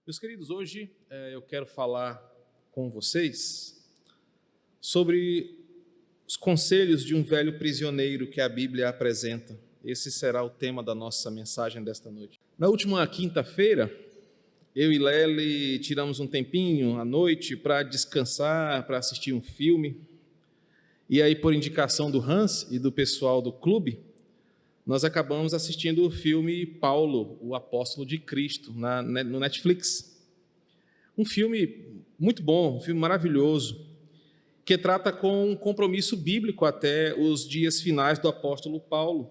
Meus queridos, hoje eu quero falar com vocês sobre os conselhos de um velho prisioneiro que a Bíblia apresenta. Esse será o tema da nossa mensagem desta noite. Na última quinta-feira, eu e Lely tiramos um tempinho à noite para descansar, para assistir um filme. E aí, por indicação do Hans e do pessoal do clube, nós acabamos assistindo o filme Paulo, o Apóstolo de Cristo, no Netflix. Um filme muito bom, um filme maravilhoso, que trata com um compromisso bíblico até os dias finais do apóstolo Paulo.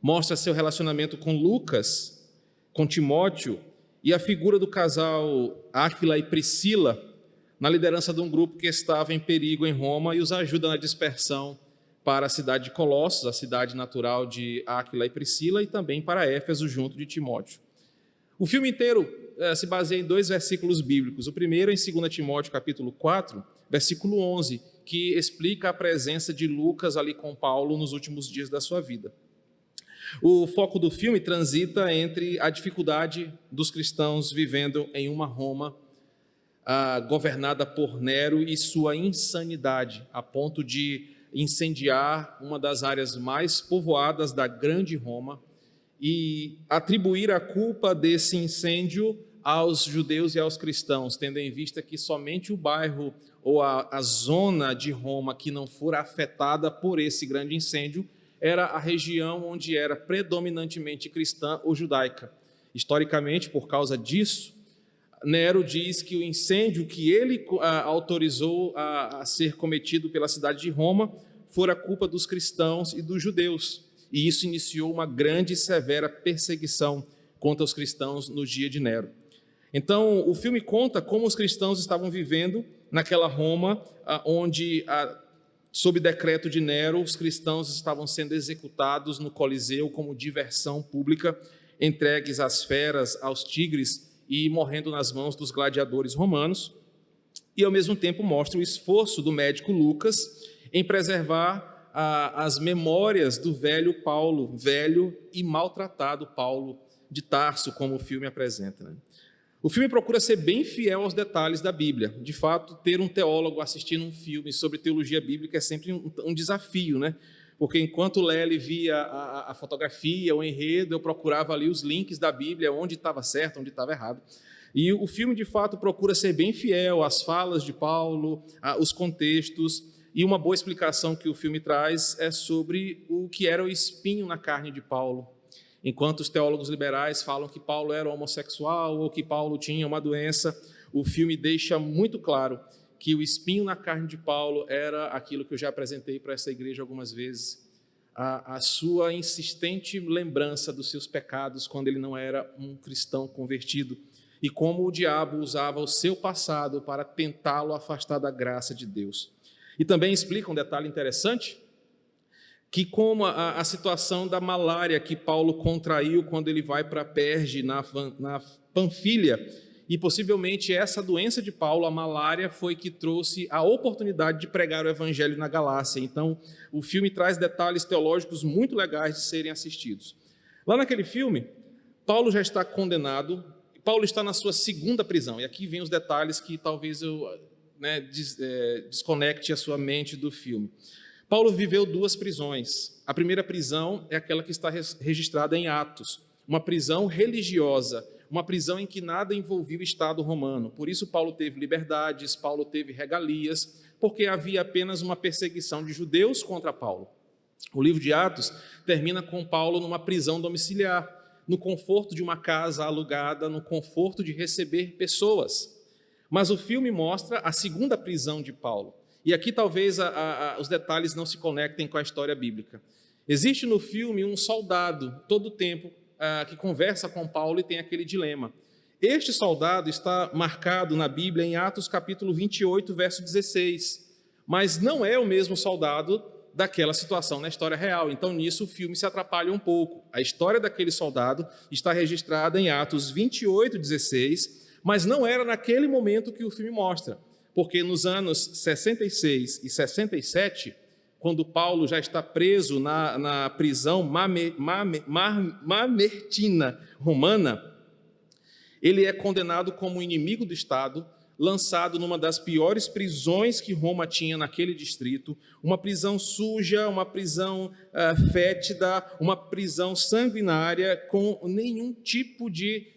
Mostra seu relacionamento com Lucas, com Timóteo, e a figura do casal Áquila e Priscila, na liderança de um grupo que estava em perigo em Roma e os ajuda na dispersão para a cidade de Colossos, a cidade natural de Áquila e Priscila, e também para Éfeso, junto de Timóteo. O filme inteiro se baseia em dois versículos bíblicos. O primeiro é em 2 Timóteo, capítulo 4, versículo 11, que explica a presença de Lucas ali com Paulo nos últimos dias da sua vida. O foco do filme transita entre a dificuldade dos cristãos vivendo em uma Roma governada por Nero e sua insanidade, a ponto de incendiar uma das áreas mais povoadas da grande Roma e atribuir a culpa desse incêndio aos judeus e aos cristãos, tendo em vista que somente o bairro ou a zona de Roma que não fora afetada por esse grande incêndio era a região onde era predominantemente cristã ou judaica. Historicamente, por causa disso, Nero diz que o incêndio que ele autorizou a ser cometido pela cidade de Roma fora culpa dos cristãos e dos judeus. E isso iniciou uma grande e severa perseguição contra os cristãos no dia de Nero. Então, o filme conta como os cristãos estavam vivendo naquela Roma, onde, sob decreto de Nero, os cristãos estavam sendo executados no Coliseu como diversão pública, entregues às feras, aos tigres, e morrendo nas mãos dos gladiadores romanos, e ao mesmo tempo mostra o esforço do médico Lucas em preservar as memórias do velho Paulo, velho e maltratado Paulo de Tarso, como o filme apresenta. O filme procura ser bem fiel aos detalhes da Bíblia. De fato, ter um teólogo assistindo um filme sobre teologia bíblica é sempre um desafio, né? Porque enquanto Lely via a fotografia, o enredo, eu procurava ali os links da Bíblia, onde estava certo, onde estava errado. E o filme, de fato, procura ser bem fiel às falas de Paulo, os contextos, e uma boa explicação que o filme traz é sobre o que era o espinho na carne de Paulo. Enquanto os teólogos liberais falam que Paulo era homossexual ou que Paulo tinha uma doença, o filme deixa muito claro que o espinho na carne de Paulo era aquilo que eu já apresentei para essa igreja algumas vezes, a sua insistente lembrança dos seus pecados quando ele não era um cristão convertido, e como o diabo usava o seu passado para tentá-lo afastar da graça de Deus. E também explica um detalhe interessante, que como a situação da malária que Paulo contraiu quando ele vai para Perge, na Panfilha, e possivelmente essa doença de Paulo, a malária, foi que trouxe a oportunidade de pregar o evangelho na Galácia. Então, o filme traz detalhes teológicos muito legais de serem assistidos. Lá naquele filme, Paulo já está condenado, Paulo está na sua segunda prisão, e aqui vem os detalhes que talvez eu desconecte a sua mente do filme. Paulo viveu duas prisões. A primeira prisão é aquela que está registrada em Atos, uma prisão religiosa, uma prisão em que nada envolvia o Estado romano. Por isso Paulo teve liberdades, Paulo teve regalias, porque havia apenas uma perseguição de judeus contra Paulo. O livro de Atos termina com Paulo numa prisão domiciliar, no conforto de uma casa alugada, no conforto de receber pessoas. Mas o filme mostra a segunda prisão de Paulo. E aqui talvez os detalhes não se conectem com a história bíblica. Existe no filme um soldado, todo o tempo, que conversa com Paulo e tem aquele dilema. Este soldado está marcado na Bíblia em Atos capítulo 28, verso 16, mas não é o mesmo soldado daquela situação na história real. Então, nisso, o filme se atrapalha um pouco. A história daquele soldado está registrada em Atos 28, 16, mas não era naquele momento que o filme mostra, porque nos anos 66 e 67, quando Paulo já está preso na prisão mamertina romana, Ele é condenado como inimigo do Estado, lançado numa das piores prisões que Roma tinha naquele distrito, uma prisão suja, uma prisão fétida, uma prisão sanguinária, com nenhum tipo de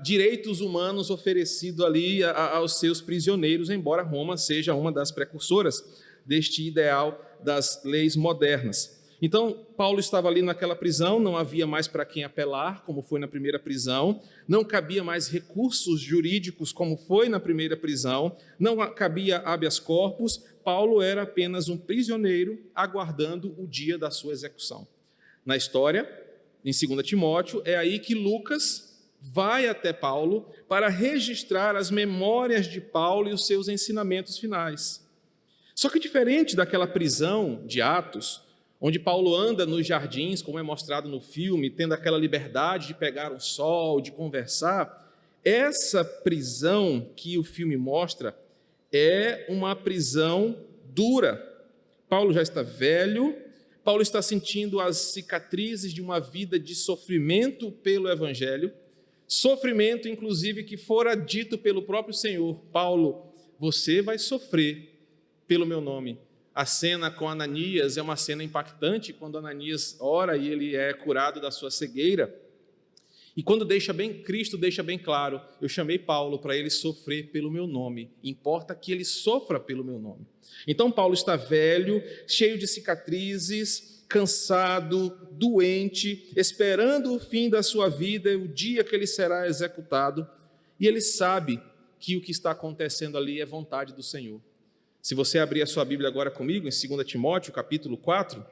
direitos humanos oferecido ali aos seus prisioneiros, embora Roma seja uma das precursoras deste ideal das leis modernas. Então, Paulo estava ali naquela prisão, não havia mais para quem apelar, como foi na primeira prisão, não cabia mais recursos jurídicos, como foi na primeira prisão, não cabia habeas corpus, Paulo era apenas um prisioneiro aguardando o dia da sua execução. Na história, em 2 Timóteo, é aí que Lucas vai até Paulo para registrar as memórias de Paulo e os seus ensinamentos finais. Só que diferente daquela prisão de Atos, onde Paulo anda nos jardins, como é mostrado no filme, tendo aquela liberdade de pegar um sol, de conversar, essa prisão que o filme mostra é uma prisão dura. Paulo já está velho, Paulo está sentindo as cicatrizes de uma vida de sofrimento pelo Evangelho, sofrimento, inclusive, que fora dito pelo próprio Senhor: Paulo, você vai sofrer pelo meu nome. A cena com Ananias é uma cena impactante, quando Ananias ora e ele é curado da sua cegueira. E quando Cristo deixa bem claro: eu chamei Paulo para ele sofrer pelo meu nome, importa que ele sofra pelo meu nome. Então Paulo está velho, cheio de cicatrizes, cansado, doente, esperando o fim da sua vida, o dia que ele será executado, e ele sabe que o que está acontecendo ali é vontade do Senhor. Se você abrir a sua Bíblia agora comigo, em 2 Timóteo, capítulo 4,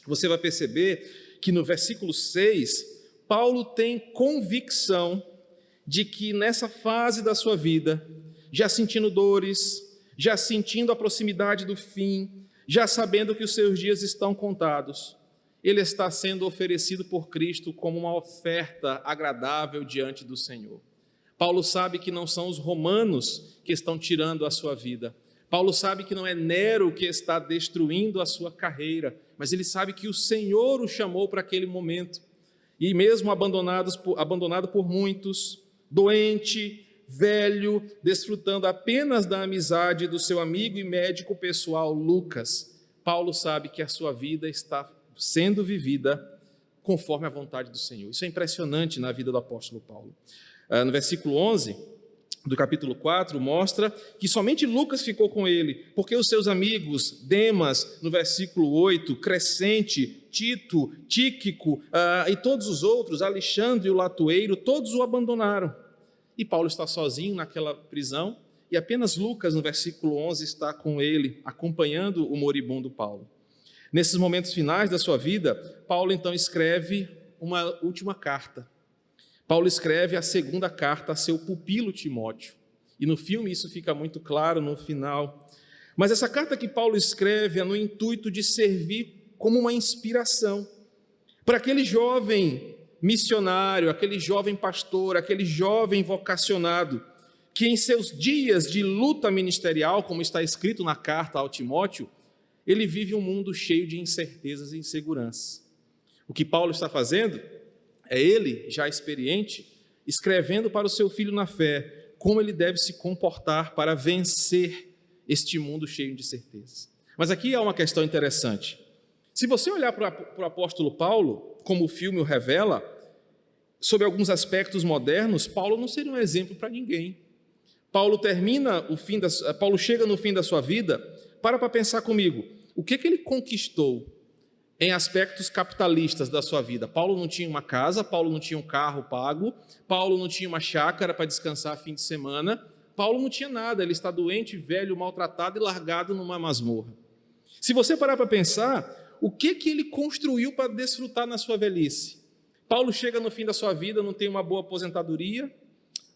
você vai perceber que no versículo 6, Paulo tem convicção de que nessa fase da sua vida, já sentindo dores, já sentindo a proximidade do fim, já sabendo que os seus dias estão contados, ele está sendo oferecido por Cristo como uma oferta agradável diante do Senhor. Paulo sabe que não são os romanos que estão tirando a sua vida. Paulo sabe que não é Nero que está destruindo a sua carreira, mas ele sabe que o Senhor o chamou para aquele momento. E mesmo abandonado por muitos, doente, velho, desfrutando apenas da amizade do seu amigo e médico pessoal, Lucas, Paulo sabe que a sua vida está sendo vivida conforme a vontade do Senhor. Isso é impressionante na vida do apóstolo Paulo. No versículo 11... do capítulo 4, mostra que somente Lucas ficou com ele, porque os seus amigos, Demas, no versículo 8, Crescente, Tito, Tíquico e todos os outros, Alexandre o latoeiro, todos o abandonaram. E Paulo está sozinho naquela prisão, e apenas Lucas, no versículo 11, está com ele, acompanhando o moribundo Paulo. Nesses momentos finais da sua vida, Paulo então escreve uma última carta. Paulo escreve a segunda carta a seu pupilo Timóteo. E no filme isso fica muito claro no final. Mas essa carta que Paulo escreve é no intuito de servir como uma inspiração para aquele jovem missionário, aquele jovem pastor, aquele jovem vocacionado, que em seus dias de luta ministerial, como está escrito na carta ao Timóteo, ele vive um mundo cheio de incertezas e inseguranças. O que Paulo está fazendo é ele, já experiente, escrevendo para o seu filho na fé como ele deve se comportar para vencer este mundo cheio de certezas. Mas aqui há uma questão interessante. Se você olhar para o apóstolo Paulo, como o filme o revela, sobre alguns aspectos modernos, Paulo não seria um exemplo para ninguém. Paulo chega no fim da sua vida, para pensar comigo, o que ele conquistou em aspectos capitalistas da sua vida? Paulo não tinha uma casa, Paulo não tinha um carro pago, Paulo não tinha uma chácara para descansar fim de semana, Paulo não tinha nada, ele está doente, velho, maltratado e largado numa masmorra. Se você parar para pensar, o que ele construiu para desfrutar na sua velhice? Paulo chega no fim da sua vida, não tem uma boa aposentadoria,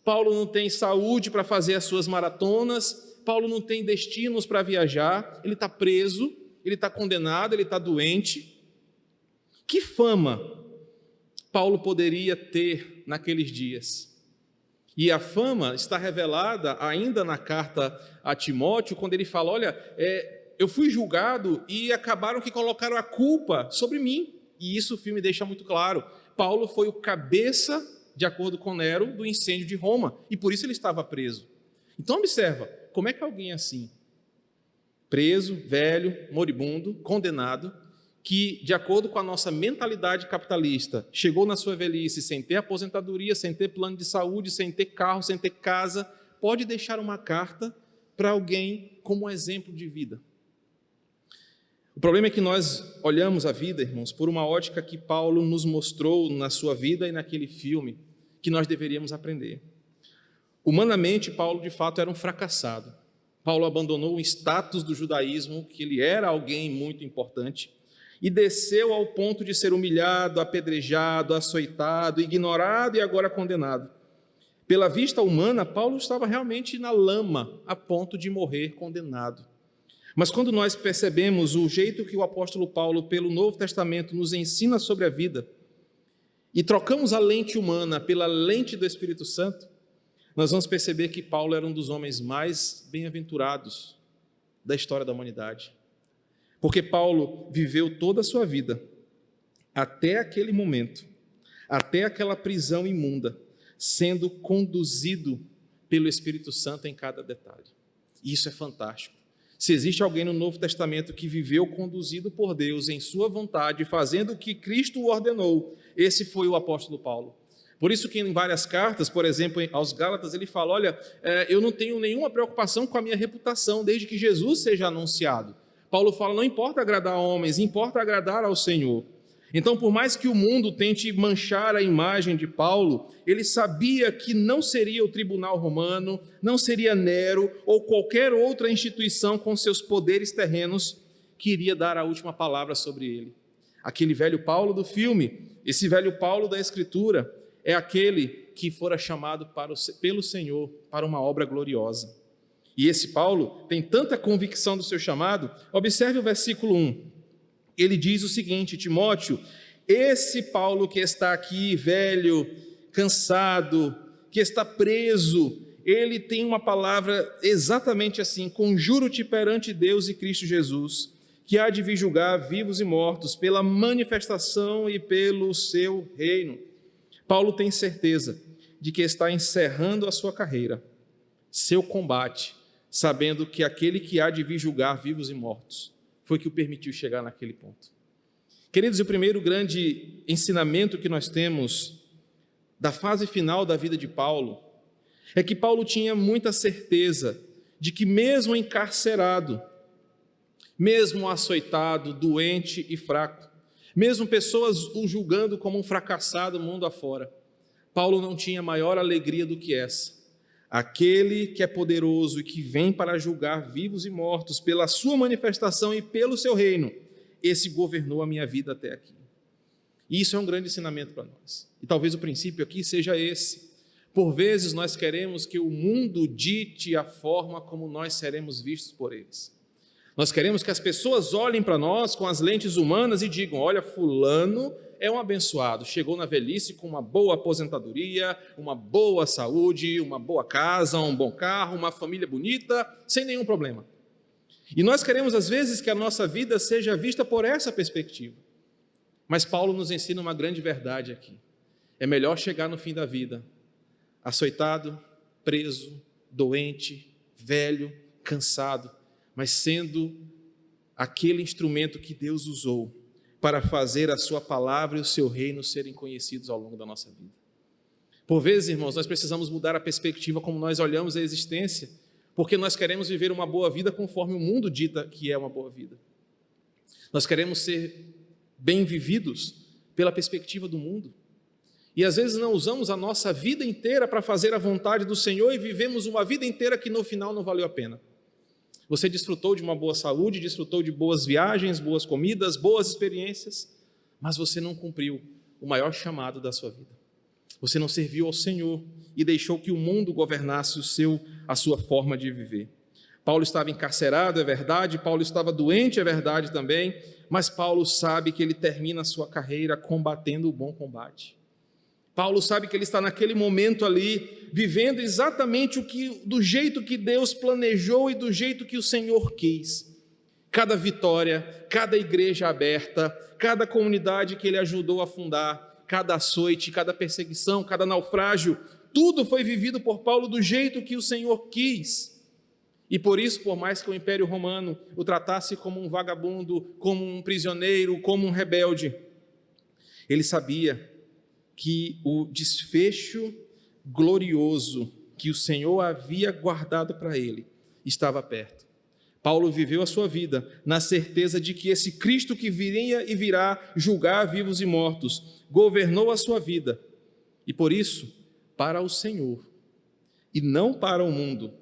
Paulo não tem saúde para fazer as suas maratonas, Paulo não tem destinos para viajar, ele está preso, ele está condenado, ele está doente. Que fama Paulo poderia ter naqueles dias? E a fama está revelada ainda na carta a Timóteo, quando ele fala, olha, eu fui julgado e acabaram que colocaram a culpa sobre mim. E isso o filme deixa muito claro. Paulo foi o cabeça de acordo com Nero, do incêndio de Roma, e por isso ele estava preso. Então observa, como é que alguém assim, preso, velho, moribundo, condenado, que, de acordo com a nossa mentalidade capitalista, chegou na sua velhice sem ter aposentadoria, sem ter plano de saúde, sem ter carro, sem ter casa, pode deixar uma carta para alguém como exemplo de vida. O problema é que nós olhamos a vida, irmãos, por uma ótica que Paulo nos mostrou na sua vida e naquele filme, que nós deveríamos aprender. Humanamente, Paulo, de fato, era um fracassado. Paulo abandonou o status do judaísmo, que ele era alguém muito importante, e desceu ao ponto de ser humilhado, apedrejado, açoitado, ignorado e agora condenado. Pela vista humana, Paulo estava realmente na lama, a ponto de morrer condenado. Mas quando nós percebemos o jeito que o apóstolo Paulo, pelo Novo Testamento, nos ensina sobre a vida, e trocamos a lente humana pela lente do Espírito Santo, nós vamos perceber que Paulo era um dos homens mais bem-aventurados da história da humanidade. Porque Paulo viveu toda a sua vida, até aquele momento, até aquela prisão imunda, sendo conduzido pelo Espírito Santo em cada detalhe. E isso é fantástico. Se existe alguém no Novo Testamento que viveu conduzido por Deus em sua vontade, fazendo o que Cristo o ordenou, esse foi o apóstolo Paulo. Por isso que em várias cartas, por exemplo, aos Gálatas, ele fala, olha, eu não tenho nenhuma preocupação com a minha reputação, desde que Jesus seja anunciado. Paulo fala, não importa agradar homens, importa agradar ao Senhor. Então, por mais que o mundo tente manchar a imagem de Paulo, ele sabia que não seria o tribunal romano, não seria Nero ou qualquer outra instituição com seus poderes terrenos que iria dar a última palavra sobre ele. Aquele velho Paulo do filme, esse velho Paulo da Escritura, é aquele que fora chamado pelo Senhor para uma obra gloriosa. E esse Paulo tem tanta convicção do seu chamado, observe o versículo 1. Ele diz o seguinte, Timóteo, esse Paulo que está aqui, velho, cansado, que está preso, ele tem uma palavra exatamente assim, conjuro-te perante Deus e Cristo Jesus, que há de vir julgar vivos e mortos pela manifestação e pelo seu reino. Paulo tem certeza de que está encerrando a sua carreira, seu combate, sabendo que aquele que há de vir julgar vivos e mortos foi que o permitiu chegar naquele ponto. Queridos, o primeiro grande ensinamento que nós temos da fase final da vida de Paulo é que Paulo tinha muita certeza de que mesmo encarcerado, mesmo açoitado, doente e fraco, mesmo pessoas o julgando como um fracassado mundo afora, Paulo não tinha maior alegria do que essa. Aquele que é poderoso e que vem para julgar vivos e mortos pela sua manifestação e pelo seu reino, esse governou a minha vida até aqui. E isso é um grande ensinamento para nós. E talvez o princípio aqui seja esse. Por vezes nós queremos que o mundo dite a forma como nós seremos vistos por eles. Nós queremos que as pessoas olhem para nós com as lentes humanas e digam, olha, fulano é um abençoado, chegou na velhice com uma boa aposentadoria, uma boa saúde, uma boa casa, um bom carro, uma família bonita, sem nenhum problema. E nós queremos às vezes que a nossa vida seja vista por essa perspectiva. Mas Paulo nos ensina uma grande verdade aqui. É melhor chegar no fim da vida, açoitado, preso, doente, velho, cansado, mas sendo aquele instrumento que Deus usou para fazer a sua palavra e o seu reino serem conhecidos ao longo da nossa vida. Por vezes, irmãos, nós precisamos mudar a perspectiva como nós olhamos a existência, porque nós queremos viver uma boa vida conforme o mundo dita que é uma boa vida. Nós queremos ser bem vividos pela perspectiva do mundo. E às vezes não usamos a nossa vida inteira para fazer a vontade do Senhor e vivemos uma vida inteira que no final não valeu a pena. Você desfrutou de uma boa saúde, desfrutou de boas viagens, boas comidas, boas experiências, mas você não cumpriu o maior chamado da sua vida. Você não serviu ao Senhor e deixou que o mundo governasse a sua forma de viver. Paulo estava encarcerado, é verdade, Paulo estava doente, é verdade também, mas Paulo sabe que ele termina a sua carreira combatendo o bom combate. Paulo sabe que ele está naquele momento ali, vivendo exatamente do jeito que Deus planejou e do jeito que o Senhor quis. Cada vitória, cada igreja aberta, cada comunidade que ele ajudou a fundar, cada açoite, cada perseguição, cada naufrágio, tudo foi vivido por Paulo do jeito que o Senhor quis. E por isso, por mais que o Império Romano o tratasse como um vagabundo, como um prisioneiro, como um rebelde, ele sabia que o desfecho glorioso que o Senhor havia guardado para ele estava perto. Paulo viveu a sua vida na certeza de que esse Cristo que viria e virá julgar vivos e mortos, governou a sua vida. E por isso, para o Senhor e não para o mundo,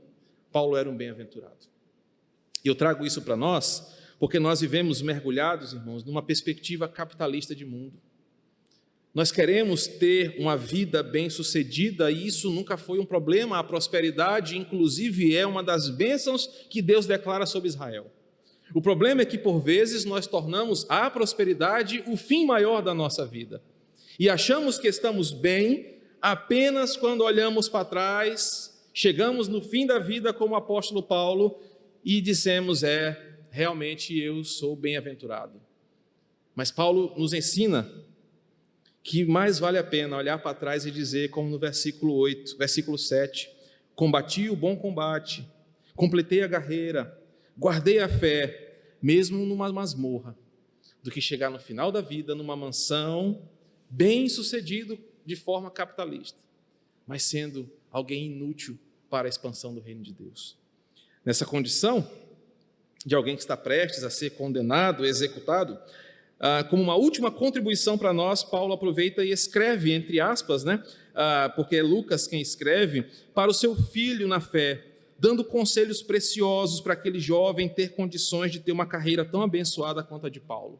Paulo era um bem-aventurado. E eu trago isso para nós porque nós vivemos mergulhados, irmãos, numa perspectiva capitalista de mundo. Nós queremos ter uma vida bem-sucedida e isso nunca foi um problema. A prosperidade, inclusive, é uma das bênçãos que Deus declara sobre Israel. O problema é que, por vezes, nós tornamos a prosperidade o fim maior da nossa vida. E achamos que estamos bem apenas quando olhamos para trás, chegamos no fim da vida como o apóstolo Paulo e dissemos, realmente eu sou bem-aventurado. Mas Paulo nos ensina que mais vale a pena olhar para trás e dizer, como no versículo 7, combati o bom combate, completei a carreira, guardei a fé, mesmo numa masmorra, do que chegar no final da vida numa mansão, bem-sucedido de forma capitalista, mas sendo alguém inútil para a expansão do reino de Deus. Nessa condição de alguém que está prestes a ser condenado, executado, como uma última contribuição para nós, Paulo aproveita e escreve, entre aspas, porque é Lucas quem escreve, para o seu filho na fé, dando conselhos preciosos para aquele jovem ter condições de ter uma carreira tão abençoada quanto a de Paulo.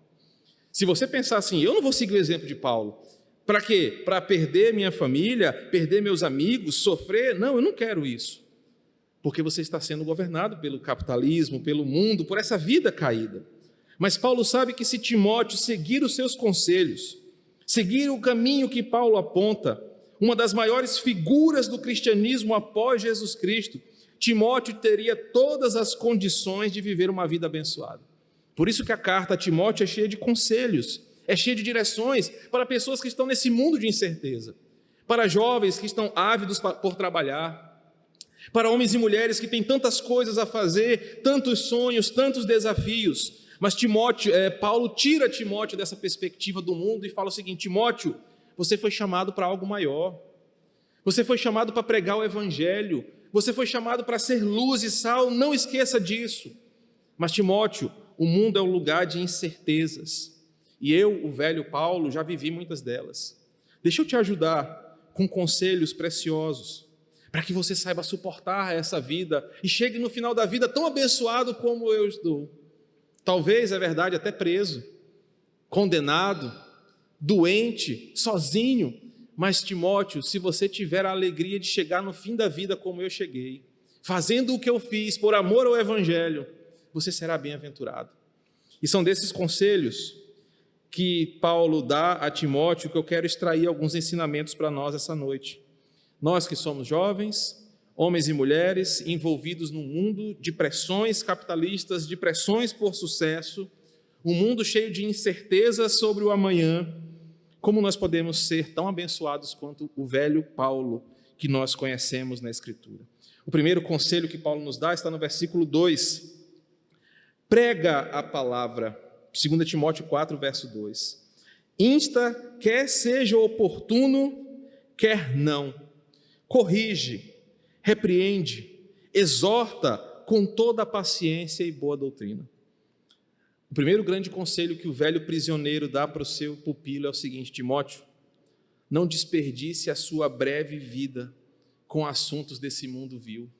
Se você pensar assim, eu não vou seguir o exemplo de Paulo, para quê? Para perder minha família, perder meus amigos, sofrer? Não, eu não quero isso. Porque você está sendo governado pelo capitalismo, pelo mundo, por essa vida caída. Mas Paulo sabe que se Timóteo seguir os seus conselhos, seguir o caminho que Paulo aponta, uma das maiores figuras do cristianismo após Jesus Cristo, Timóteo teria todas as condições de viver uma vida abençoada. Por isso que a carta a Timóteo é cheia de conselhos, é cheia de direções para pessoas que estão nesse mundo de incerteza, para jovens que estão ávidos por trabalhar, para homens e mulheres que têm tantas coisas a fazer, tantos sonhos, tantos desafios. Mas Paulo tira Timóteo dessa perspectiva do mundo e fala o seguinte: Timóteo, você foi chamado para algo maior, você foi chamado para pregar o evangelho, você foi chamado para ser luz e sal, não esqueça disso. Mas Timóteo, o mundo é um lugar de incertezas, e eu, o velho Paulo, já vivi muitas delas. Deixa eu te ajudar com conselhos preciosos, para que você saiba suportar essa vida e chegue no final da vida tão abençoado como eu estou. Talvez, é verdade, até preso, condenado, doente, sozinho. Mas, Timóteo, se você tiver a alegria de chegar no fim da vida como eu cheguei, fazendo o que eu fiz por amor ao Evangelho, você será bem-aventurado. E são desses conselhos que Paulo dá a Timóteo que eu quero extrair alguns ensinamentos para nós essa noite. Nós que somos jovens, homens e mulheres envolvidos num mundo de pressões capitalistas, de pressões por sucesso, um mundo cheio de incertezas sobre o amanhã, como nós podemos ser tão abençoados quanto o velho Paulo que nós conhecemos na Escritura? O primeiro conselho que Paulo nos dá está no versículo 2. Prega a palavra, 2 Timóteo 4, verso 2. Insta, quer seja oportuno, quer não. Corrige, repreende, exorta com toda a paciência e boa doutrina. O primeiro grande conselho que o velho prisioneiro dá para o seu pupilo é o seguinte: Timóteo, não desperdice a sua breve vida com assuntos desse mundo vil.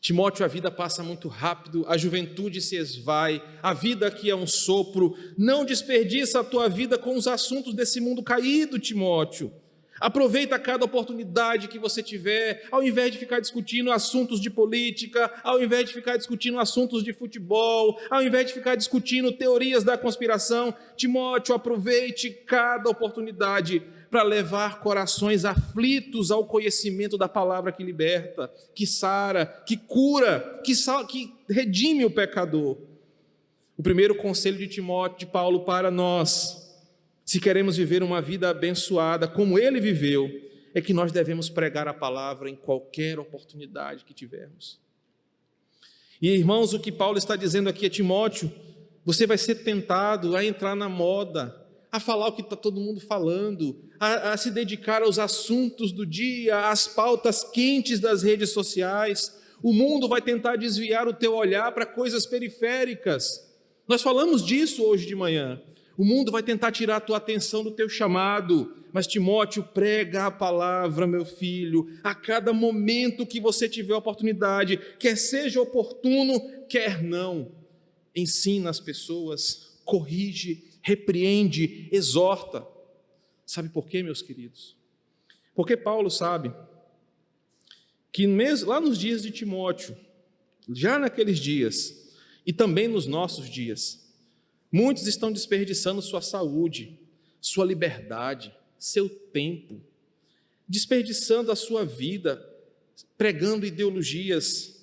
Timóteo, a vida passa muito rápido, a juventude se esvai, a vida aqui é um sopro. Não desperdiça a tua vida com os assuntos desse mundo caído, Timóteo. Aproveita cada oportunidade que você tiver, ao invés de ficar discutindo assuntos de política, ao invés de ficar discutindo assuntos de futebol, ao invés de ficar discutindo teorias da conspiração. Timóteo, aproveite cada oportunidade para levar corações aflitos ao conhecimento da palavra que liberta, que sara, que cura, que redime o pecador. O primeiro conselho de Timóteo, de Paulo para nós: se queremos viver uma vida abençoada como ele viveu, é que nós devemos pregar a palavra em qualquer oportunidade que tivermos. E irmãos, o que Paulo está dizendo aqui a Timóteo, você vai ser tentado a entrar na moda, a falar o que está todo mundo falando, a se dedicar aos assuntos do dia, às pautas quentes das redes sociais. O mundo vai tentar desviar o teu olhar para coisas periféricas. Nós falamos disso hoje de manhã. O mundo vai tentar tirar a tua atenção do teu chamado, mas Timóteo, prega a palavra, meu filho, a cada momento que você tiver oportunidade, quer seja oportuno, quer não. Ensina as pessoas, corrige, repreende, exorta. Sabe por quê, meus queridos? Porque Paulo sabe que mesmo lá nos dias de Timóteo, já naqueles dias, e também nos nossos dias, muitos estão desperdiçando sua saúde, sua liberdade, seu tempo, desperdiçando a sua vida, pregando ideologias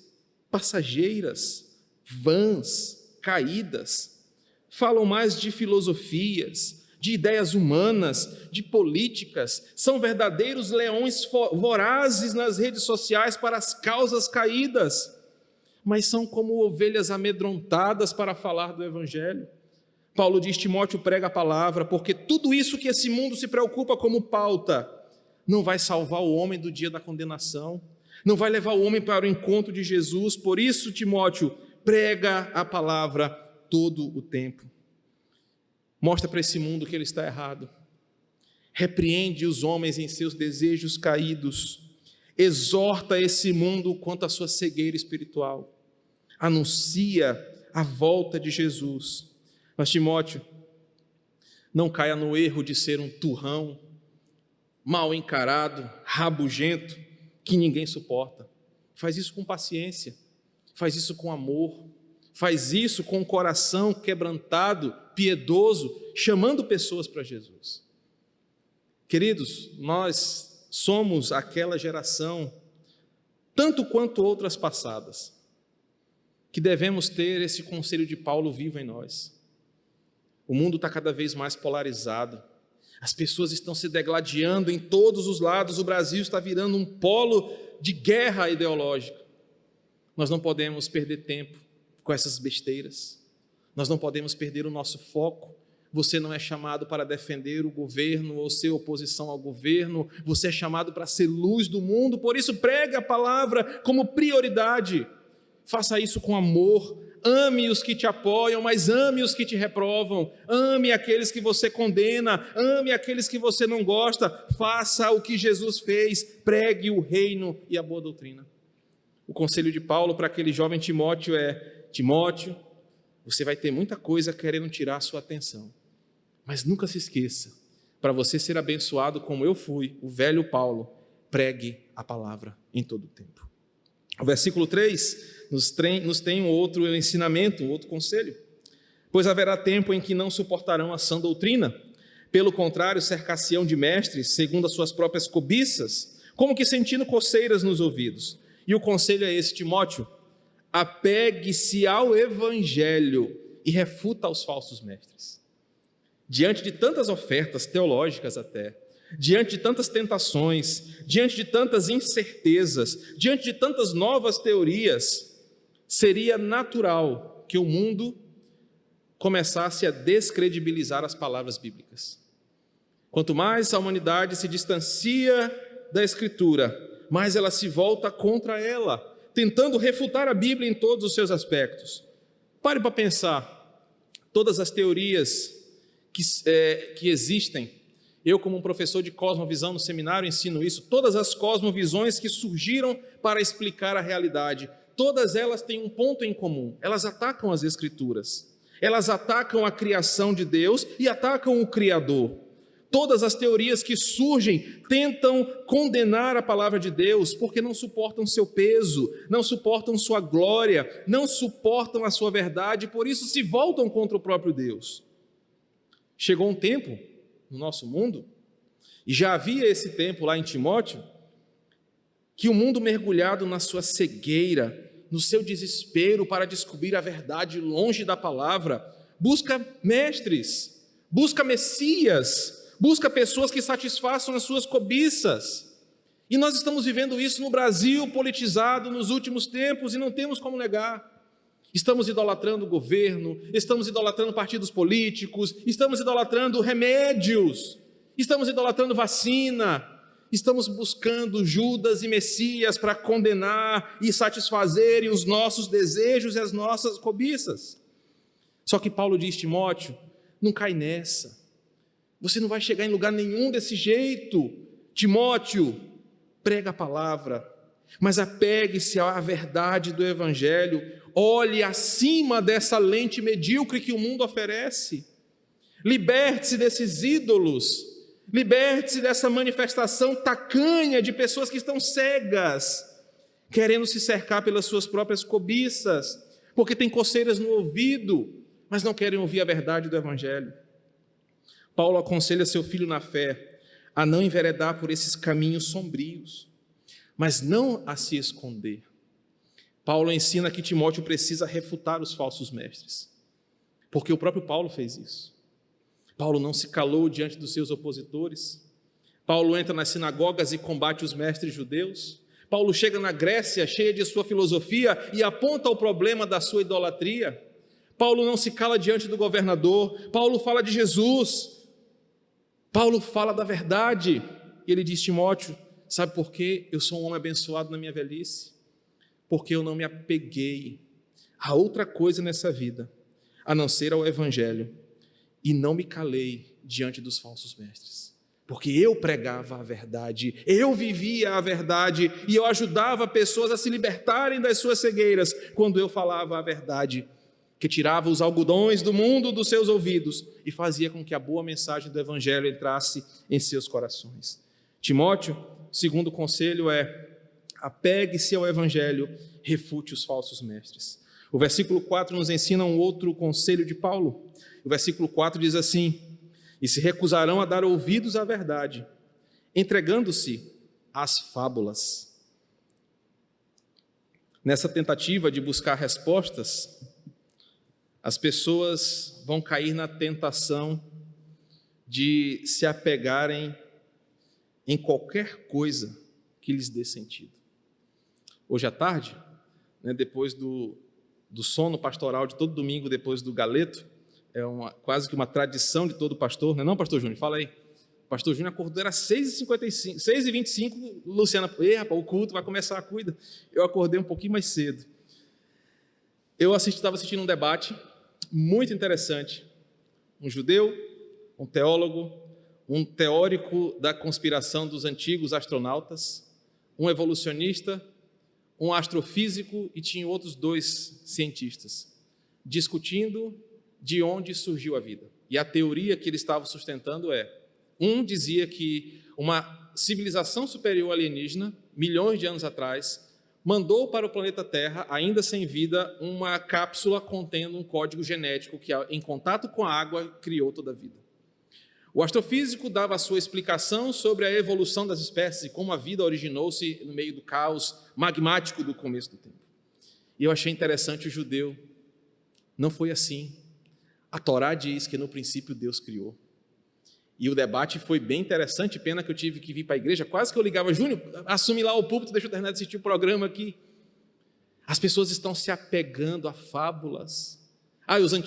passageiras, vãs, caídas, falam mais de filosofias, de ideias humanas, de políticas, são verdadeiros leões vorazes nas redes sociais para as causas caídas, mas são como ovelhas amedrontadas para falar do Evangelho. Paulo diz, Timóteo, prega a palavra, porque tudo isso que esse mundo se preocupa como pauta, não vai salvar o homem do dia da condenação, não vai levar o homem para o encontro de Jesus. Por isso, Timóteo, prega a palavra todo o tempo. Mostra para esse mundo que ele está errado. Repreende os homens em seus desejos caídos. Exorta esse mundo quanto à sua cegueira espiritual. Anuncia a volta de Jesus. Mas, Timóteo, não caia no erro de ser um turrão, mal encarado, rabugento, que ninguém suporta. Faz isso com paciência, faz isso com amor, faz isso com o coração quebrantado, piedoso, chamando pessoas para Jesus. Queridos, nós somos aquela geração, tanto quanto outras passadas, que devemos ter esse conselho de Paulo vivo em nós. O mundo está cada vez mais polarizado, as pessoas estão se degladiando em todos os lados, o Brasil está virando um polo de guerra ideológica. Nós não podemos perder tempo com essas besteiras, nós não podemos perder o nosso foco. Você não é chamado para defender o governo ou ser oposição ao governo, você é chamado para ser luz do mundo, por isso pregue a palavra como prioridade, faça isso com amor, ame os que te apoiam, mas ame os que te reprovam, ame aqueles que você condena, ame aqueles que você não gosta, faça o que Jesus fez, pregue o reino e a boa doutrina. O conselho de Paulo para aquele jovem Timóteo é, Timóteo, você vai ter muita coisa querendo tirar a sua atenção, mas nunca se esqueça, para você ser abençoado como eu fui, o velho Paulo, pregue a palavra em todo o tempo. O versículo 3 nos tem um outro ensinamento, um outro conselho. Pois haverá tempo em que não suportarão a sã doutrina, pelo contrário, cercar-se-ão de mestres, segundo as suas próprias cobiças, como que sentindo coceiras nos ouvidos. E o conselho é esse, Timóteo, apegue-se ao Evangelho e refuta os falsos mestres. Diante de tantas ofertas teológicas até, diante de tantas tentações, diante de tantas incertezas, diante de tantas novas teorias, seria natural que o mundo começasse a descredibilizar as palavras bíblicas. Quanto mais a humanidade se distancia da Escritura, mais ela se volta contra ela, tentando refutar a Bíblia em todos os seus aspectos. Pare para pensar, todas as teorias que existem, eu como um professor de cosmovisão no seminário ensino isso, todas as cosmovisões que surgiram para explicar a realidade, todas elas têm um ponto em comum, elas atacam as Escrituras, elas atacam a criação de Deus e atacam o Criador. Todas as teorias que surgem tentam condenar a palavra de Deus porque não suportam seu peso, não suportam sua glória, não suportam a sua verdade, por isso se voltam contra o próprio Deus. Chegou um tempo no nosso mundo, e já havia esse tempo lá em Timóteo, que o mundo mergulhado na sua cegueira, no seu desespero para descobrir a verdade longe da palavra, busca mestres, busca Messias, busca pessoas que satisfaçam as suas cobiças. E nós estamos vivendo isso no Brasil politizado nos últimos tempos e não temos como negar. Estamos idolatrando o governo, estamos idolatrando partidos políticos, estamos idolatrando remédios, estamos idolatrando vacina, estamos buscando Judas e Messias para condenar e satisfazerem os nossos desejos e as nossas cobiças. Só que Paulo diz, Timóteo, não cai nessa, você não vai chegar em lugar nenhum desse jeito. Timóteo, prega a palavra, mas apegue-se à verdade do Evangelho, olhe acima dessa lente medíocre que o mundo oferece, liberte-se desses ídolos, liberte-se dessa manifestação tacanha de pessoas que estão cegas, querendo se cercar pelas suas próprias cobiças, porque tem coceiras no ouvido, mas não querem ouvir a verdade do Evangelho. Paulo aconselha seu filho na fé a não enveredar por esses caminhos sombrios, mas não a se esconder. Paulo ensina que Timóteo precisa refutar os falsos mestres, porque o próprio Paulo fez isso. Paulo não se calou diante dos seus opositores. Paulo entra nas sinagogas e combate os mestres judeus. Paulo chega na Grécia cheia de sua filosofia e aponta o problema da sua idolatria. Paulo não se cala diante do governador. Paulo fala de Jesus. Paulo fala da verdade. E ele diz, Timóteo, sabe por quê? Eu sou um homem abençoado na minha velhice. Porque eu não me apeguei a outra coisa nessa vida, a não ser ao Evangelho, e não me calei diante dos falsos mestres, porque eu pregava a verdade, eu vivia a verdade, e eu ajudava pessoas a se libertarem das suas cegueiras, quando eu falava a verdade, que tirava os algodões do mundo dos seus ouvidos, e fazia com que a boa mensagem do Evangelho entrasse em seus corações. Timóteo, o segundo conselho é, apegue-se ao Evangelho, refute os falsos mestres. O versículo 4 nos ensina um outro conselho de Paulo. O versículo 4 diz assim, e se recusarão a dar ouvidos à verdade, entregando-se às fábulas. Nessa tentativa de buscar respostas, as pessoas vão cair na tentação de se apegarem em qualquer coisa que lhes dê sentido. Hoje à tarde, depois do sono pastoral de todo domingo, depois do galeto, é quase que uma tradição de todo pastor, não é não, pastor Júnior? Fala aí. O pastor Júnior acordou, era 6h55, 6h25, Luciana, rapaz, o culto vai começar, cuida. Eu acordei um pouquinho mais cedo. Eu estava assistindo um debate muito interessante. Um judeu, um teólogo, um teórico da conspiração dos antigos astronautas, um evolucionista, um astrofísico e tinha outros 2 cientistas, discutindo de onde surgiu a vida. E a teoria que eles estavam sustentando um dizia que uma civilização superior alienígena, milhões de anos atrás, mandou para o planeta Terra, ainda sem vida, uma cápsula contendo um código genético que, em contato com a água, criou toda a vida. O astrofísico dava a sua explicação sobre a evolução das espécies e como a vida originou-se no meio do caos magmático do começo do tempo. E eu achei interessante o judeu. Não foi assim. A Torá diz que no princípio Deus criou. E o debate foi bem interessante, pena que eu tive que vir para a igreja, quase que eu ligava, Júnior, assume lá o púlpito, deixa eu terminar de assistir o programa aqui. As pessoas estão se apegando a fábulas.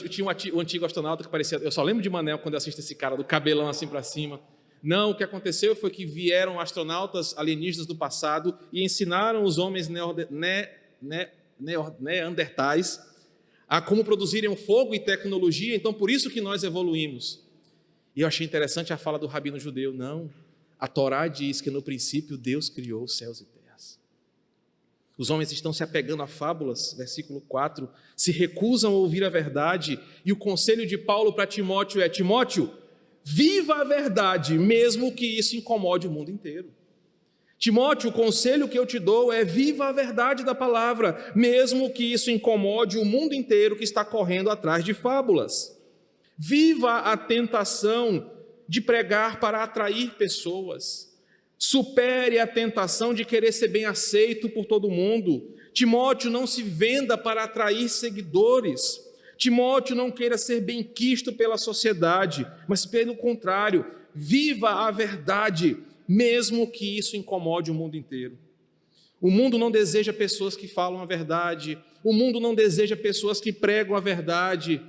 Tinha o antigo astronauta que parecia... Eu só lembro de Manel quando eu assisto esse cara, do cabelão assim para cima. Não, o que aconteceu foi que vieram astronautas alienígenas do passado e ensinaram os homens neandertais a como produzirem um fogo e tecnologia, então por isso que nós evoluímos. E eu achei interessante a fala do rabino judeu. Não, a Torá diz que no princípio Deus criou os céus e terras. Os homens estão se apegando a fábulas, versículo 4, se recusam a ouvir a verdade, e o conselho de Paulo para Timóteo é, Timóteo, viva a verdade, mesmo que isso incomode o mundo inteiro. Timóteo, o conselho que eu te dou é viva a verdade da palavra, mesmo que isso incomode o mundo inteiro que está correndo atrás de fábulas. Viva a tentação de pregar para atrair pessoas. Supere a tentação de querer ser bem aceito por todo mundo. Timóteo, não se venda para atrair seguidores. Timóteo, não queira ser benquisto pela sociedade, mas pelo contrário, viva a verdade, mesmo que isso incomode o mundo inteiro. O mundo não deseja pessoas que falam a verdade, o mundo não deseja pessoas que pregam a verdade.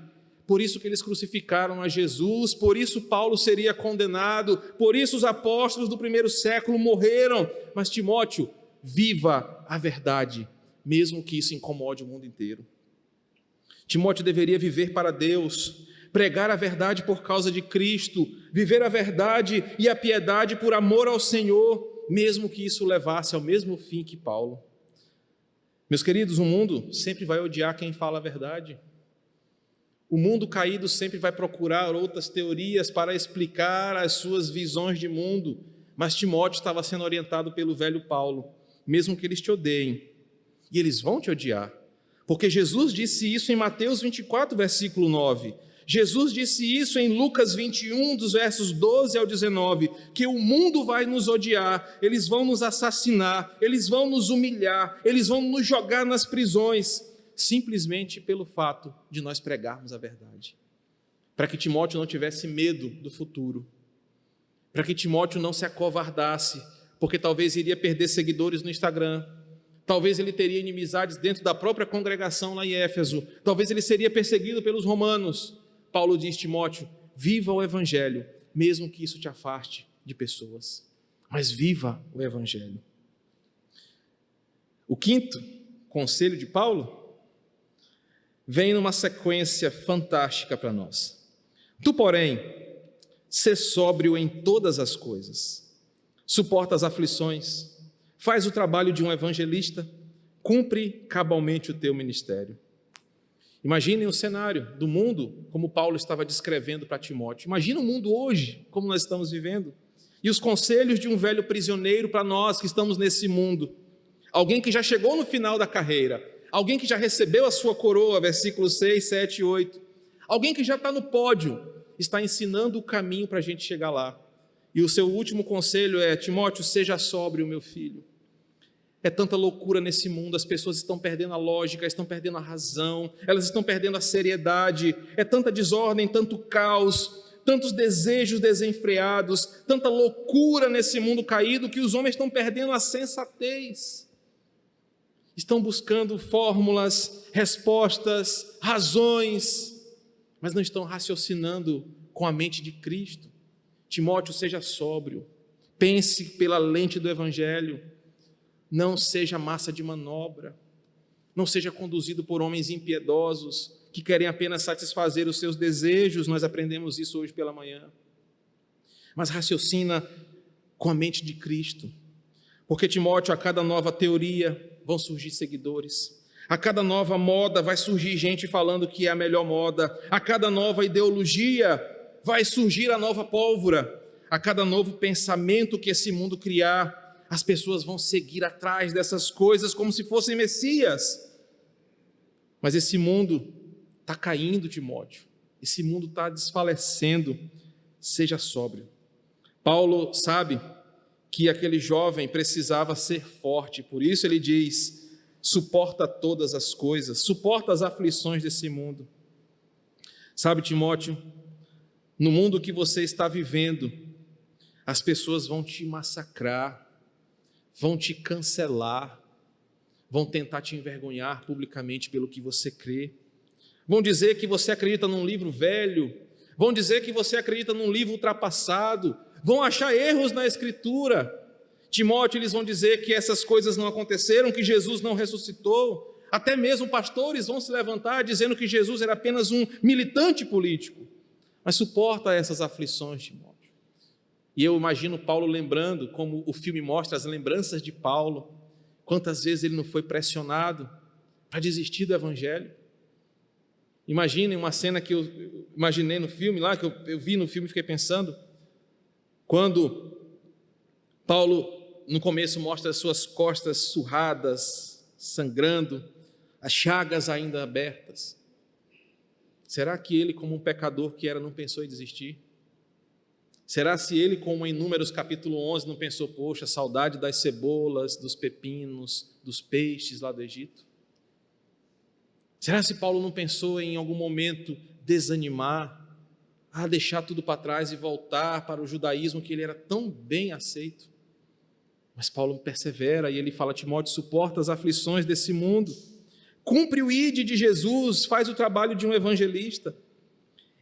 Por isso que eles crucificaram a Jesus, por isso Paulo seria condenado, por isso os apóstolos do primeiro século morreram. Mas Timóteo, viva a verdade, mesmo que isso incomode o mundo inteiro. Timóteo deveria viver para Deus, pregar a verdade por causa de Cristo, viver a verdade e a piedade por amor ao Senhor, mesmo que isso levasse ao mesmo fim que Paulo. Meus queridos, o mundo sempre vai odiar quem fala a verdade. O mundo caído sempre vai procurar outras teorias para explicar as suas visões de mundo, mas Timóteo estava sendo orientado pelo velho Paulo, mesmo que eles te odeiem, e eles vão te odiar, porque Jesus disse isso em Mateus 24, versículo 9, Jesus disse isso em Lucas 21, dos versos 12 ao 19, que o mundo vai nos odiar, eles vão nos assassinar, eles vão nos humilhar, eles vão nos jogar nas prisões, simplesmente pelo fato de nós pregarmos a verdade. Para que Timóteo não tivesse medo do futuro, para que Timóteo não se acovardasse, porque talvez iria perder seguidores no Instagram, talvez ele teria inimizades dentro da própria congregação lá em Éfeso, talvez ele seria perseguido pelos romanos. Paulo diz: Timóteo, viva o Evangelho, mesmo que isso te afaste de pessoas, mas viva o Evangelho. O quinto conselho de Paulo vem numa sequência fantástica para nós. Tu, porém, sê sóbrio em todas as coisas, suporta as aflições, faz o trabalho de um evangelista, cumpre cabalmente o teu ministério. Imaginem o cenário do mundo, como Paulo estava descrevendo para Timóteo. Imagina o mundo hoje, como nós estamos vivendo, e os conselhos de um velho prisioneiro para nós que estamos nesse mundo. Alguém que já chegou no final da carreira, alguém que já recebeu a sua coroa, versículos 6, 7 e 8. Alguém que já está no pódio, está ensinando o caminho para a gente chegar lá. E o seu último conselho é: Timóteo, seja sóbrio, meu filho. É tanta loucura nesse mundo, as pessoas estão perdendo a lógica, estão perdendo a razão, elas estão perdendo a seriedade, é tanta desordem, tanto caos, tantos desejos desenfreados, tanta loucura nesse mundo caído que os homens estão perdendo a sensatez. Estão buscando fórmulas, respostas, razões, mas não estão raciocinando com a mente de Cristo. Timóteo, seja sóbrio, pense pela lente do Evangelho, não seja massa de manobra, não seja conduzido por homens impiedosos que querem apenas satisfazer os seus desejos. Nós aprendemos isso hoje pela manhã. Mas raciocina com a mente de Cristo, porque Timóteo, a cada nova teoria vão surgir seguidores, a cada nova moda vai surgir gente falando que é a melhor moda, a cada nova ideologia vai surgir a nova pólvora, a cada novo pensamento que esse mundo criar, as pessoas vão seguir atrás dessas coisas como se fossem Messias. Mas esse mundo está caindo, Timóteo, esse mundo está desfalecendo. Seja sóbrio. Paulo sabe que aquele jovem precisava ser forte, por isso ele diz: suporta todas as coisas, suporta as aflições desse mundo. Sabe, Timóteo, no mundo que você está vivendo, as pessoas vão te massacrar, vão te cancelar, vão tentar te envergonhar publicamente pelo que você crê, vão dizer que você acredita num livro velho, vão dizer que você acredita num livro ultrapassado, vão achar erros na Escritura. Timóteo, eles vão dizer que essas coisas não aconteceram, que Jesus não ressuscitou, até mesmo pastores vão se levantar dizendo que Jesus era apenas um militante político. Mas suporta essas aflições, Timóteo. E eu imagino Paulo lembrando, como o filme mostra as lembranças de Paulo, quantas vezes ele não foi pressionado para desistir do Evangelho. Imaginem uma cena que eu imaginei no filme, lá que eu vi no filme e fiquei pensando, quando Paulo no começo mostra as suas costas surradas, sangrando, as chagas ainda abertas. Será que ele, como um pecador que era, não pensou em desistir? Será se ele, como em Números capítulo 11, não pensou: poxa, saudade das cebolas, dos pepinos, dos peixes lá do Egito? Será se Paulo não pensou em algum momento desanimar, deixar tudo para trás e voltar para o judaísmo que ele era tão bem aceito? Mas Paulo persevera e ele fala: Timóteo, suporta as aflições desse mundo, cumpre o ide de Jesus, faz o trabalho de um evangelista.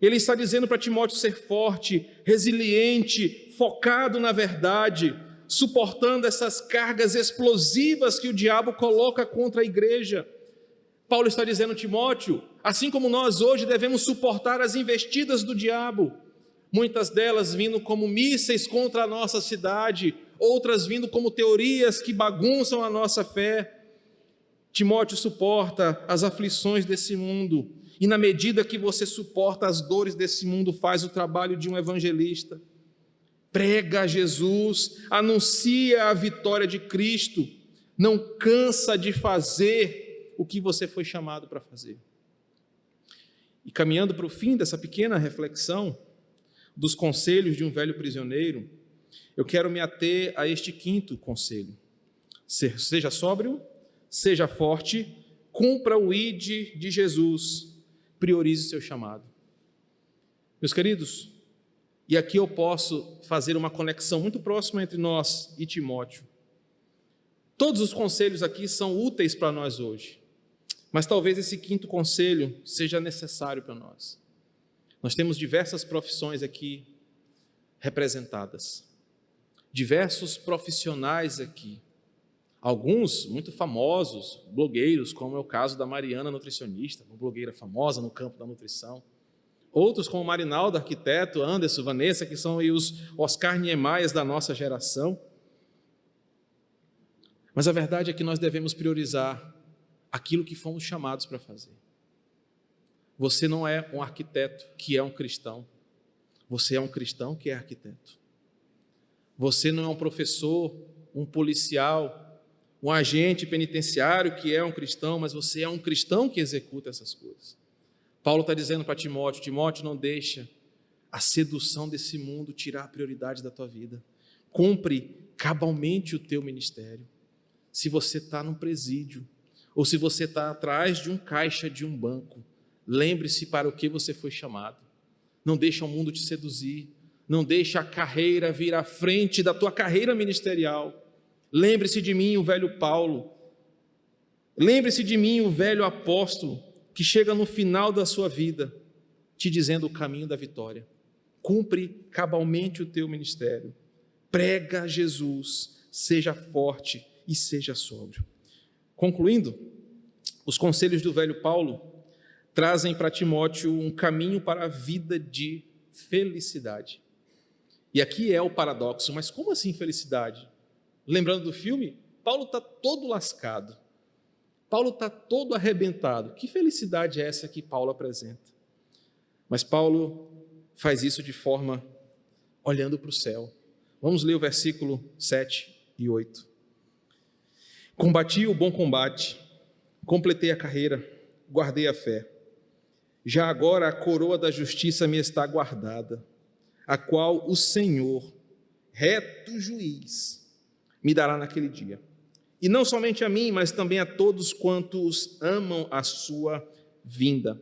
Ele está dizendo para Timóteo ser forte, resiliente, focado na verdade, suportando essas cargas explosivas que o diabo coloca contra a igreja. Paulo está dizendo: Timóteo, assim como nós hoje devemos suportar as investidas do diabo, muitas delas vindo como mísseis contra a nossa cidade, outras vindo como teorias que bagunçam a nossa fé. Timóteo, suporta as aflições desse mundo, e na medida que você suporta as dores desse mundo, faz o trabalho de um evangelista. Prega a Jesus, anuncia a vitória de Cristo, não cansa de fazer o que você foi chamado para fazer. E caminhando para o fim dessa pequena reflexão dos conselhos de um velho prisioneiro, eu quero me ater a este quinto conselho: seja sóbrio, seja forte, cumpra o ide de Jesus, priorize o seu chamado. Meus queridos, e aqui eu posso fazer uma conexão muito próxima entre nós e Timóteo. Todos os conselhos aqui são úteis para nós hoje, mas talvez esse quinto conselho seja necessário para nós. Nós temos diversas profissões aqui representadas, diversos profissionais aqui, alguns muito famosos, blogueiros, como é o caso da Mariana, nutricionista, uma blogueira famosa no campo da nutrição. Outros, como o Marinaldo, arquiteto, Anderson, Vanessa, que são os Oscar Niemeyers da nossa geração. Mas a verdade é que nós devemos priorizar aquilo que fomos chamados para fazer. Você não é um arquiteto que é um cristão. Você é um cristão que é arquiteto. Você não é um professor, um policial, um agente penitenciário que é um cristão, mas você é um cristão que executa essas coisas. Paulo está dizendo para Timóteo: Timóteo, não deixa a sedução desse mundo tirar a prioridade da tua vida. Cumpre cabalmente o teu ministério. Se você está num presídio, ou se você está atrás de um caixa de um banco, lembre-se para o que você foi chamado. Não deixa o mundo te seduzir, não deixa a carreira vir à frente da tua carreira ministerial. Lembre-se de mim, o velho Paulo. Lembre-se de mim, o velho apóstolo, que chega no final da sua vida, te dizendo o caminho da vitória. Cumpre cabalmente o teu ministério. Prega Jesus, seja forte e seja sóbrio. Concluindo, os conselhos do velho Paulo trazem para Timóteo um caminho para a vida de felicidade. E aqui é o paradoxo: mas como assim felicidade? Lembrando do filme, Paulo está todo lascado, Paulo está todo arrebentado. Que felicidade é essa que Paulo apresenta? Mas Paulo faz isso de forma olhando para o céu. Vamos ler o versículo 7 e 8. Combati o bom combate, completei a carreira, guardei a fé. Já agora a coroa da justiça me está guardada, a qual o Senhor, reto juiz, me dará naquele dia. E não somente a mim, mas também a todos quantos amam a sua vinda.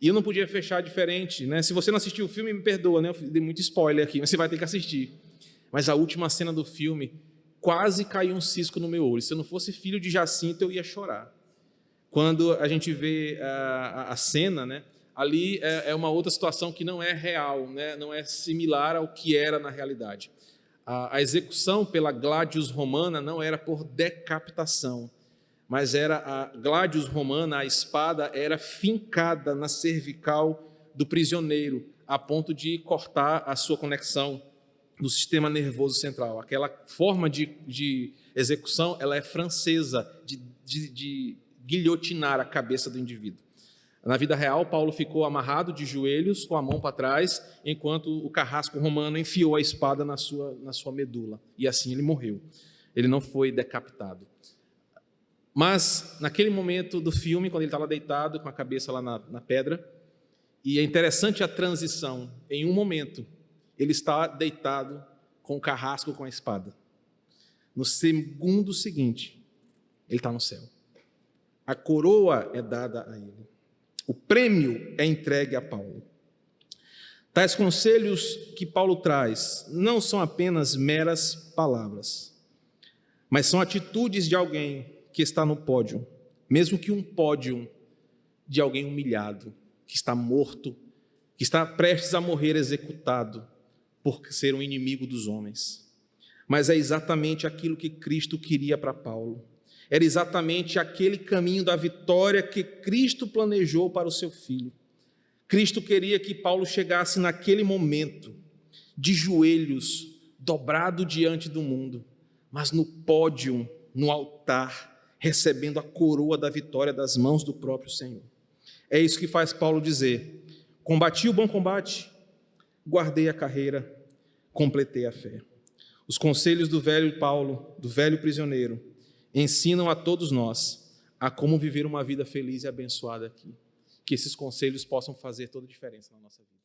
E eu não podia fechar diferente, né? Se você não assistiu o filme, me perdoa, né? Eu dei muito spoiler aqui, mas você vai ter que assistir. Mas a última cena do filme, quase caiu um cisco no meu olho. Se eu não fosse filho de Jacinto, eu ia chorar. Quando a gente vê a cena, né? Ali é uma outra situação que não é real, né? Não é similar ao que era na realidade. A execução pela gladius romana não era por decapitação, mas era a gladius romana, a espada era fincada na cervical do prisioneiro, a ponto de cortar a sua conexão no sistema nervoso central. Aquela forma de execução, ela é francesa, de guilhotinar a cabeça do indivíduo. Na vida real, Paulo ficou amarrado de joelhos, com a mão para trás, enquanto o carrasco romano enfiou a espada na sua medula. E assim ele morreu. Ele não foi decapitado. Mas, naquele momento do filme, quando ele estava deitado, com a cabeça lá na pedra, e é interessante a transição. Em um momento, ele está deitado com o carrasco com a espada. No segundo seguinte, ele está no céu. A coroa é dada a ele. O prêmio é entregue a Paulo. Tais conselhos que Paulo traz não são apenas meras palavras, mas são atitudes de alguém que está no pódio, mesmo que um pódio de alguém humilhado, que está morto, que está prestes a morrer executado por ser um inimigo dos homens. Mas é exatamente aquilo que Cristo queria para Paulo. Era exatamente aquele caminho da vitória que Cristo planejou para o seu filho. Cristo queria que Paulo chegasse naquele momento, de joelhos, dobrado diante do mundo, mas no pódio, no altar, recebendo a coroa da vitória das mãos do próprio Senhor. É isso que faz Paulo dizer: combati o bom combate, guardei a carreira, completei a fé. Os conselhos do velho Paulo, do velho prisioneiro, ensinam a todos nós a como viver uma vida feliz e abençoada aqui. Que esses conselhos possam fazer toda a diferença na nossa vida.